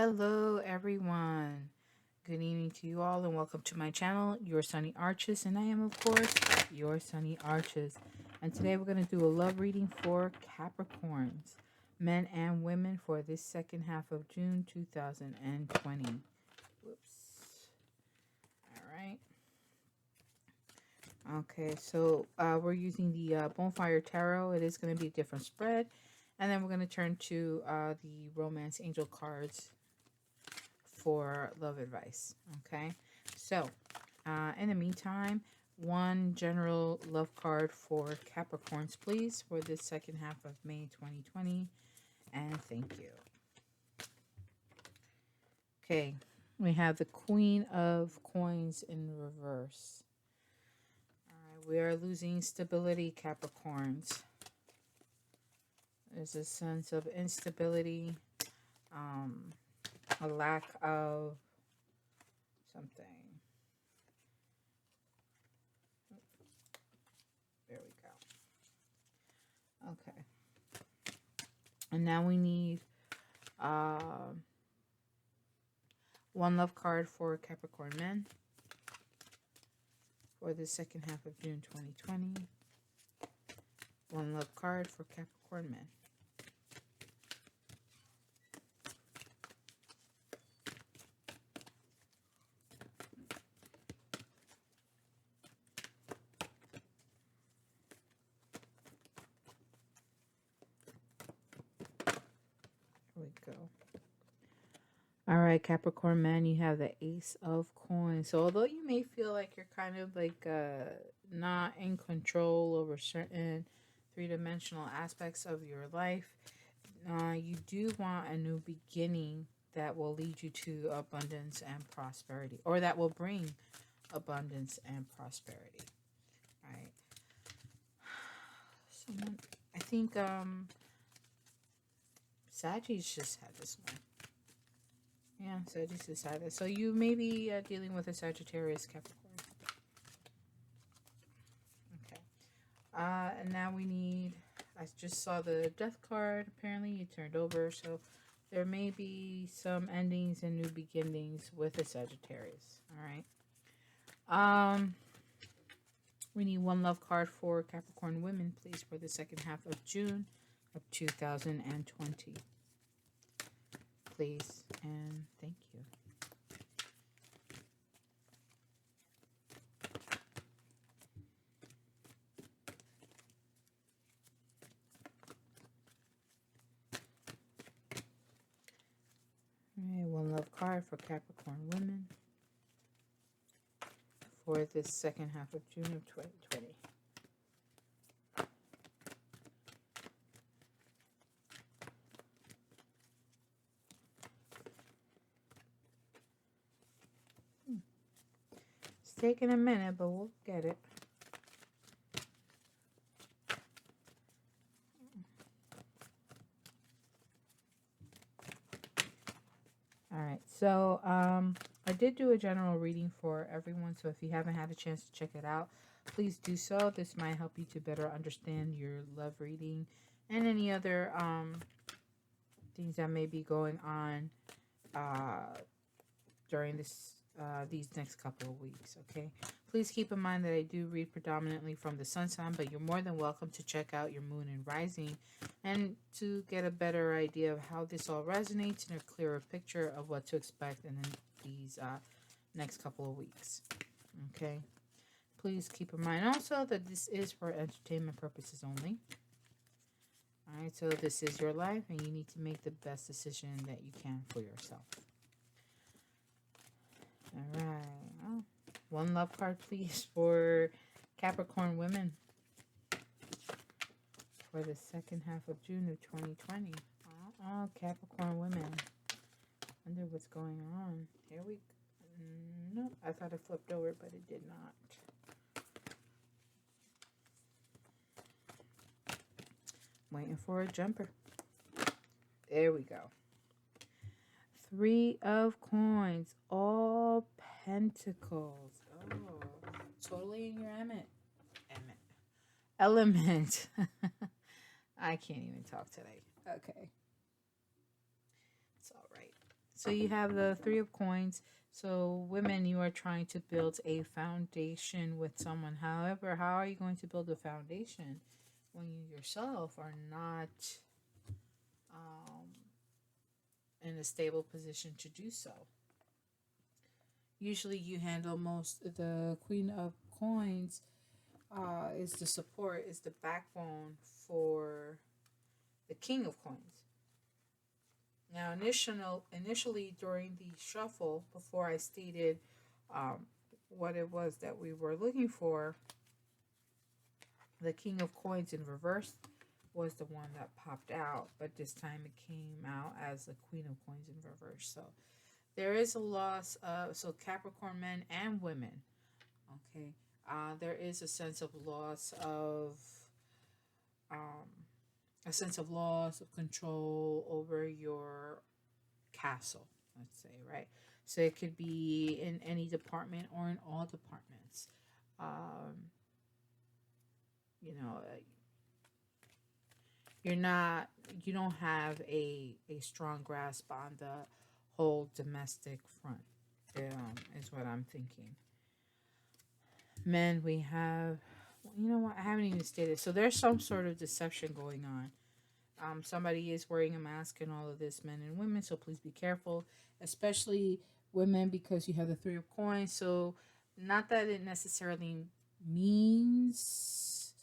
Hello, everyone. Good evening to you all, and welcome to my channel, Your Sunny Arches. And I am, of course, Your Sunny Arches. And today we're going to do a love reading for Capricorns, men and women, for this second half of June 2020. Whoops. All right. Okay, so we're using the Bonfire Tarot. It is going to be a different spread. And then we're going to turn to the Romance Angel cards for love advice. Okay, so in the meantime, one general love card for Capricorns, please, for this second half of May 2020. And thank you. Okay, we have the Queen of Coins in reverse. All right, we are losing stability, Capricorns. There's a sense of instability, a lack of something. There we go. Okay. And now we need one love card for Capricorn men for the second half of June 2020. One love card for Capricorn men. There we go. All right, Capricorn man, you have the Ace of Coins. So although you may feel like you're kind of like not in control over certain three-dimensional aspects of your life, you do want a new beginning that will lead you to abundance and prosperity, or that will bring abundance and prosperity. All right. Someone, I think Sagittarius just had this one. Yeah, Sagittarius just had this. So you may be dealing with a Sagittarius, Capricorn. Okay. And now we need, I just saw the Death card. Apparently you turned over. So there may be some endings and new beginnings with a Sagittarius. All right. We need one love card for Capricorn women, please, for the second half of June of 2020. Please and thank you. All right, one love card for Capricorn women for the second half of June of 2020. It's taking a minute, but we'll get it. All right, so I did do a general reading for everyone, so if you haven't had a chance to check it out, please do so. This might help you to better understand your love reading and any other things that may be going on during these next couple of weeks. Okay, please keep in mind that I do read predominantly from the sun sign, but you're more than welcome to check out your moon and rising and to get a better idea of how this all resonates and a clearer picture of what to expect in these next couple of weeks. Okay, please keep in mind also that this is for entertainment purposes only. All right, so this is your life and you need to make the best decision that you can for yourself. All right. Oh, one love card, please, for Capricorn women for the second half of June of 2020. Oh, Capricorn women. Wonder what's going on. Here we go. Nope, I thought it flipped over, but it did not. Waiting for a jumper. There we go. Three of Coins. All Pentacles. Oh, totally in your element. I can't even talk today. Okay. It's all right. So you have the Three of Coins. So women, you are trying to build a foundation with someone. However, how are you going to build a foundation when you yourself are not um, in a stable position to do so? Usually, you handle most. The Queen of Coins is the support, is the backbone for the King of Coins. Now, initially during the shuffle, before I stated um, what it was that we were looking for, the King of Coins in reverse was the one that popped out, but this time it came out as the Queen of Coins in reverse. So there is a loss of, so Capricorn men and women, okay, there is um, a sense of loss of control over your castle, let's say, right? So it could be in any department or in all departments. Um, you know, you're not, you don't have a strong grasp on the whole domestic front, is what I'm thinking. Men, we have, you know what, I haven't even stated. So there's some sort of deception going on. Somebody is wearing a mask and all of this, men and women. So please be careful, especially women, because you have the Three of Coins. So not that it necessarily means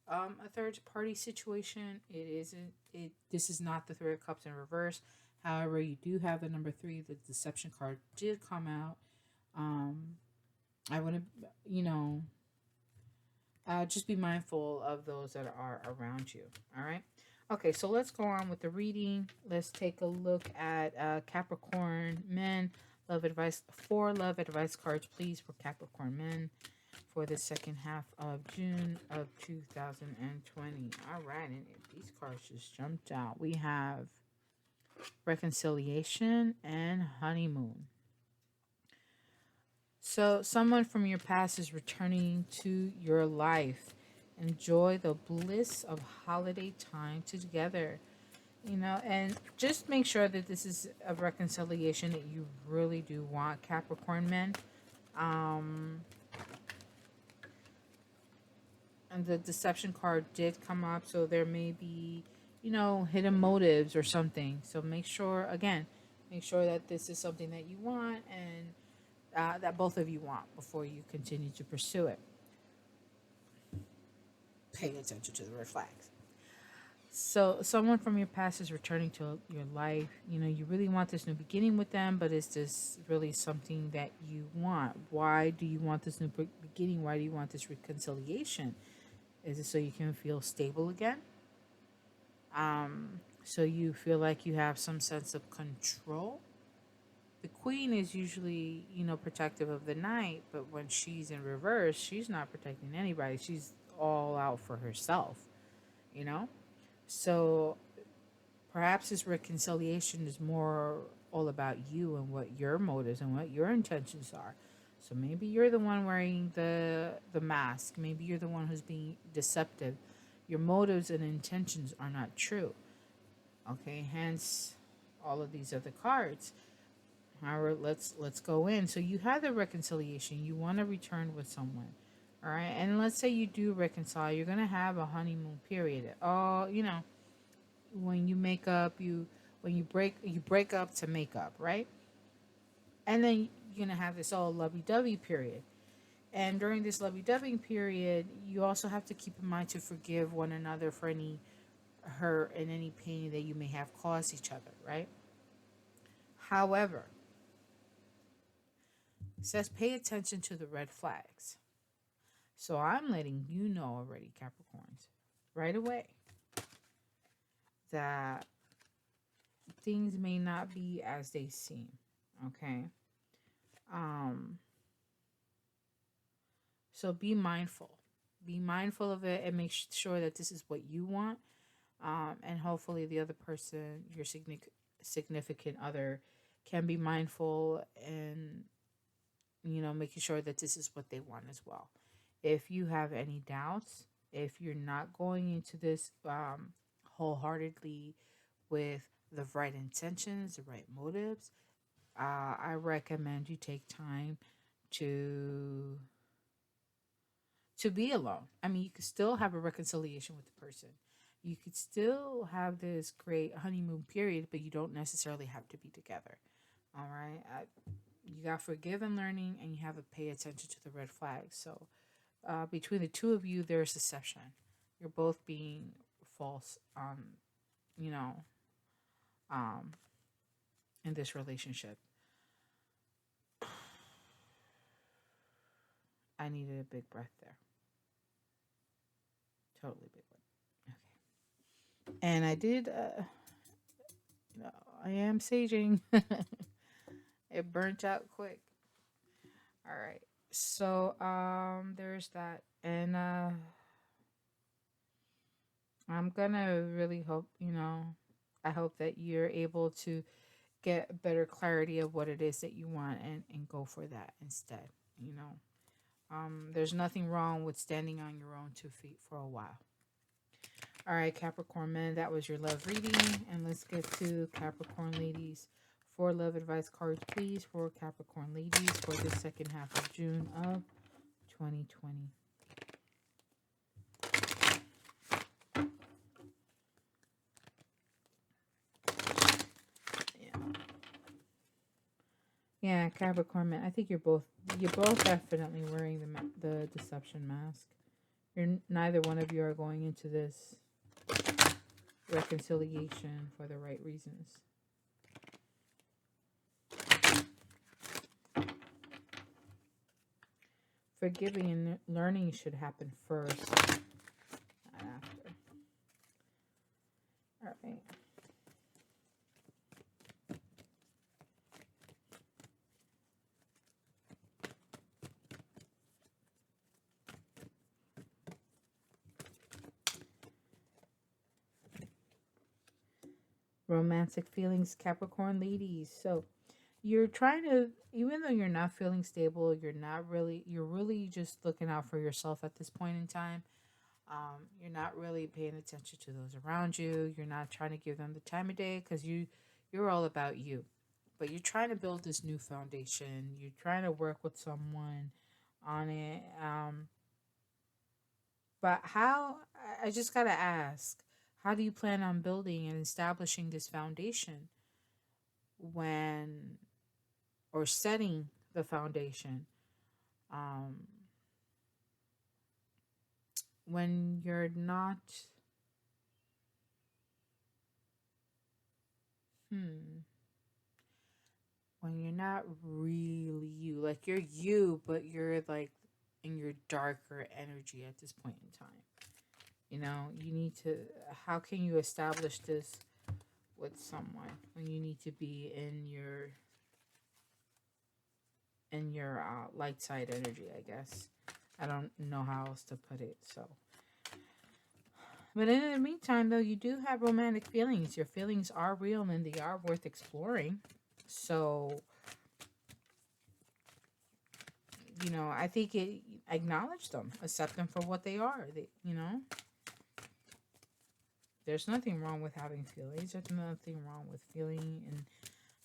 a third party situation. It isn't. It This is not the Three of Cups in reverse. However, you do have the number three. The deception card did come out. Um, I want to, you know, just be mindful of those that are around you. All right. Okay, so let's go on with the reading. Let's take a look at Capricorn men. Love advice. 4 love advice cards, please, for Capricorn men for the second half of June of 2020. All right, and these cards just jumped out. We have reconciliation and honeymoon. So, someone from your past is returning to your life. Enjoy the bliss of holiday time together. And just make sure that this is a reconciliation that you really do want, Capricorn men. Um, and the deception card did come up, so there may be, hidden motives or something. So make sure that this is something that you want and that both of you want before you continue to pursue it. Pay attention to the red flags. So, someone from your past is returning to your life. You really want this new beginning with them, but is this really something that you want? Why do you want this new beginning? Why do you want this reconciliation? Is it so you can feel stable again? So you feel like you have some sense of control? The queen is usually, protective of the knight, but when she's in reverse, she's not protecting anybody. She's all out for herself, you know? So perhaps this reconciliation is more all about you and what your motives and what your intentions are. So maybe you're the one wearing the mask. Maybe you're the one who's being deceptive. Your motives and intentions are not true. Okay, hence all of these other cards. However, let's go in. So you have the reconciliation. You want to return with someone. All right, and let's say you do reconcile. You're gonna have a honeymoon period. Oh, when you make up, when you break up to make up, right? And then you're gonna have this all lovey-dovey period. And during this lovey-dovey period, you also have to keep in mind to forgive one another for any hurt and any pain that you may have caused each other, right? However, it says pay attention to the red flags. So I'm letting you know already, Capricorns, right away, that things may not be as they seem. Okay. Um. So be mindful. Be mindful of it and make sure that this is what you want. And hopefully the other person, your significant other, can be mindful and making sure that this is what they want as well. If you have any doubts, if you're not going into this wholeheartedly with the right intentions, the right motives, I recommend you take time to be alone. I mean, you could still have a reconciliation with the person. You could still have this great honeymoon period, but you don't necessarily have to be together. All right. You got forgive and learning, and you have to pay attention to the red flags. So, between the two of you, there's deception. You're both being false, you know, um, in this relationship. I needed a big breath there. Totally big one. Okay. And I did, you know, I am saging. It burnt out quick. All right. So, there's that. And, I'm gonna really hope, I hope that you're able to get better clarity of what it is that you want and go for that instead, you know. There's nothing wrong with standing on your own 2 feet for a while. All right, Capricorn men, that was your love reading. And let's get to Capricorn ladies. 4 love advice cards, please, for Capricorn ladies for the second half of June of 2020. Yeah, Capricorn man. I think you're both definitely wearing the deception mask. Neither one of you are going into this reconciliation for the right reasons. Forgiving and learning should happen first, not after. All right. Romantic feelings, Capricorn ladies. So you're trying to, even though you're not feeling stable, you're really just looking out for yourself at this point in time. You're not really paying attention to those around you. You're not trying to give them the time of day because you're all about you. But you're trying to build this new foundation. You're trying to work with someone on it. But how, I just got to ask, how do you plan on building and establishing this foundation when, or setting the foundation um, when you're not, when you're not really you, like you're you, but you're like in your darker energy at this point in time. You need to, how can you establish this with someone when you need to be in your light side energy, I guess. I don't know how else to put it. So, but in the meantime, though, you do have romantic feelings. Your feelings are real and they are worth exploring. So, I think acknowledge them, accept them for what they are. There's nothing wrong with having feelings. There's nothing wrong with feeling and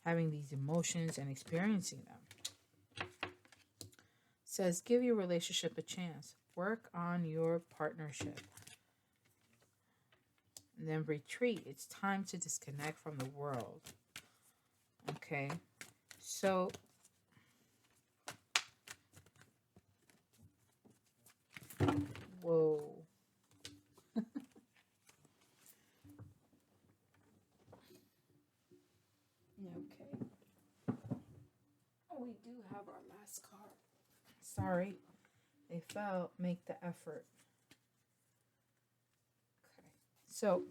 having these emotions and experiencing them. Says, give your relationship a chance. Work on your partnership. And then retreat. It's time to disconnect from the world. Okay. So, whoa. Okay. Oh, we do have our last card. Sorry. They fell. Make the effort. Okay. So,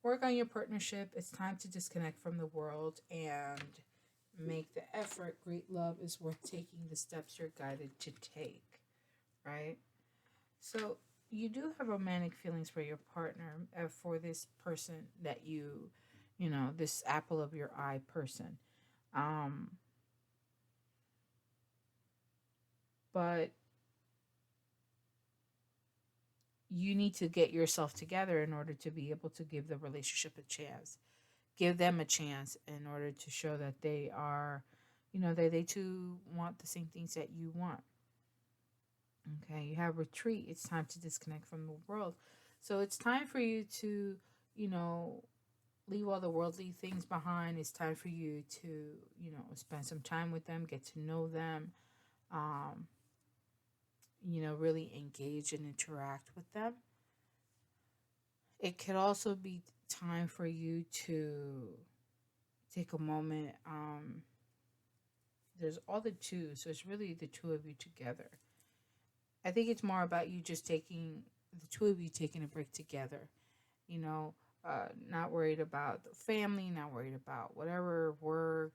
work on your partnership. It's time to disconnect from the world and make the effort. Great love is worth taking the steps you're guided to take. Right? So, you do have romantic feelings for your partner, for this person that this apple of your eye person. But you need to get yourself together in order to be able to give the relationship a chance. Give them a chance in order to show that they are, they too want the same things that you want. Okay, you have retreat. It's time to disconnect from the world. So it's time for you to, you know, leave all the worldly things behind. It's time for you to, spend some time with them, get to know them, um, really engage and interact with them. It could also be time for you to take a moment. There's all the two, so it's really the two of you together. I think it's more about you just taking the two of you taking a break together. You know, not worried about the family, not worried about whatever work,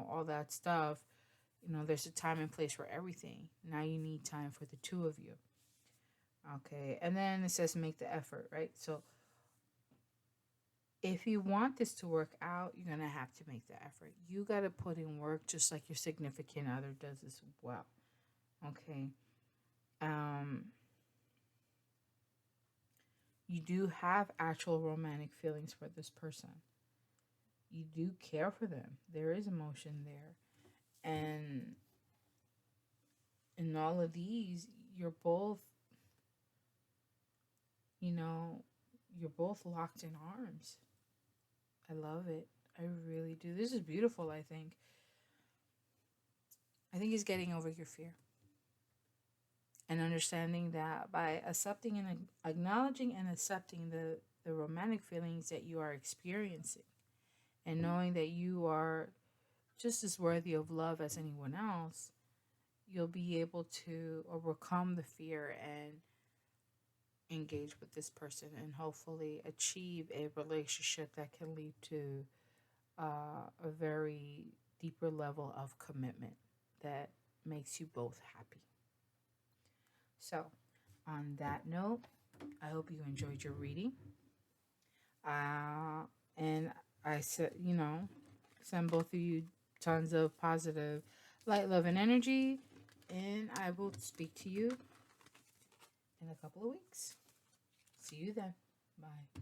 all that stuff. There's a time and place for everything. Now you need time for the two of you. Okay, and then it says make the effort, right? So if you want this to work out, you're gonna have to make the effort. You gotta put in work just like your significant other does as well. Okay. Um, you do have actual romantic feelings for this person. You do care for them. There is emotion there. And in all of these, you're both, you know, you're both locked in arms. I love it. I really do. This is beautiful, I think. I think it's getting over your fear and understanding that by accepting and acknowledging and accepting the romantic feelings that you are experiencing and knowing that you are just as worthy of love as anyone else, you'll be able to overcome the fear and engage with this person and hopefully achieve a relationship that can lead to a very deeper level of commitment that makes you both happy. So, on that note, I hope you enjoyed your reading. And I said, send both of you tons of positive light, love, and energy. And I will speak to you in a couple of weeks. See you then. Bye.